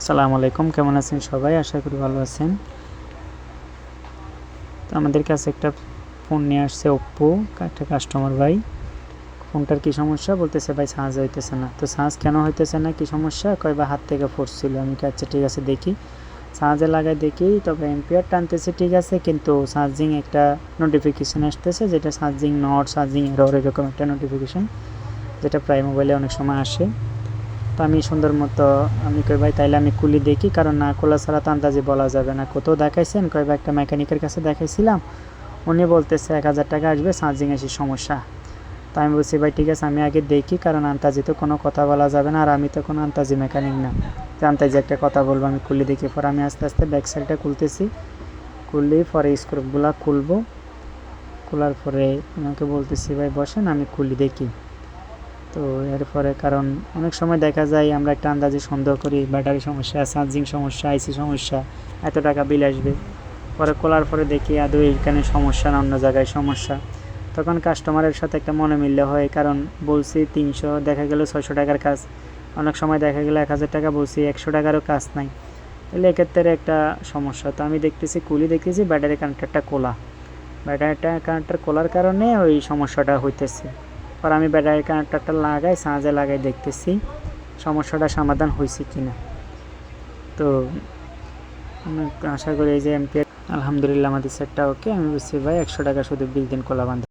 আসসালামু আলাইকুম, কেমন আছেন সবাই? আশা করি ভালো আছেন। তো আমাদের কাছে একটা ফোন নিয়ে আসছে ওপ্পো, একটা কাস্টমার ভাই। ফোনটার কি সমস্যা বলতেছে, ভাই চার্জ হইতেছে না। তো চার্জ কেন হইতেছে না, কি সমস্যা কয়, বা হাত থেকে পড়ছিল। আমি আচ্ছা ঠিক আছে দেখি, চার্জে লাগাই দেখি, তবে এম্পিয়ার টানতেছে ঠিক আছে, কিন্তু চার্জিং একটা নোটিফিকেশান আসতেছে, যেটা চার্জিং নট, চার্জিং এরর, এরকম একটা নোটিফিকেশান, যেটা প্রায় মোবাইলে অনেক সময় আসে। তো আমি সুন্দর মতো আমি কই ভাই তাইলে আমি খুলি দেখি, কারণ না খোলা ছাড়া তো আন্দাজি বলা যাবে না। কোথাও দেখাইছেন? কই ভাই একটা মেকানিকের কাছে দেখাইছিলাম, উনি বলতেছে 1000 টাকা আসবে, চার্জিং এসে সমস্যা। তো আমি বলছি ভাই ঠিক আছে আমি আগে দেখি, কারণ আন্তাজি তো কোনো কথা বলা যাবে না, আর আমি তো কোনো আন্তাজি মেকানিক না যে আন্তাজি একটা কথা বলবো। আমি খুলি দেখি, পরে আমি আস্তে আস্তে ব্যাক সাইডটা খুলতেছি, খুললেই পরে স্ক্রুপগুলো খুলবো। খোলার পরে ওনাকে বলতেছি ভাই বসেন, আমি খুলি দেখি। তো এরপরে কারণ অনেক সময় দেখা যায় আমরা একটা আন্দাজে সন্দেহ করি ব্যাটারি সমস্যা, চার্জিং সমস্যা, আইসি সমস্যা, এত টাকা বিল আসবে। পরে খোলার পরে দেখি আদৌ এইখানে সমস্যা না অন্য জায়গায় সমস্যা। তখন কাস্টমারের সাথে একটা মনে মিললে হয়, কারণ বলছি 300, দেখা গেল 600 টাকার কাজ, অনেক সময় দেখা গেলো 1000 টাকা বলছি, 100 টাকারও কাজ নাই। তাহলে এক্ষেত্রে একটা সমস্যা। তো আমি দেখতেছি দেখতেছি ব্যাটারি কানেক্টারটা খোলা, ব্যাটারিটা কানেক্টার খোলার কারণে ওই সমস্যাটা হইতেছে। আর আমি ব্যাটারি কানেক্টারটা লাগাই, চার্জে লাগাই দেখতেছি সমস্যাটা সমাধান হয়েছে কিনা। তো আশা করি এই যে এমপিআর, আলহামদুলিল্লাহ আমাদের সেটটা ওকে। আমি বুঝছি ভাই 100 টাকা শুধু বিল দিন খোলা বান্ধব।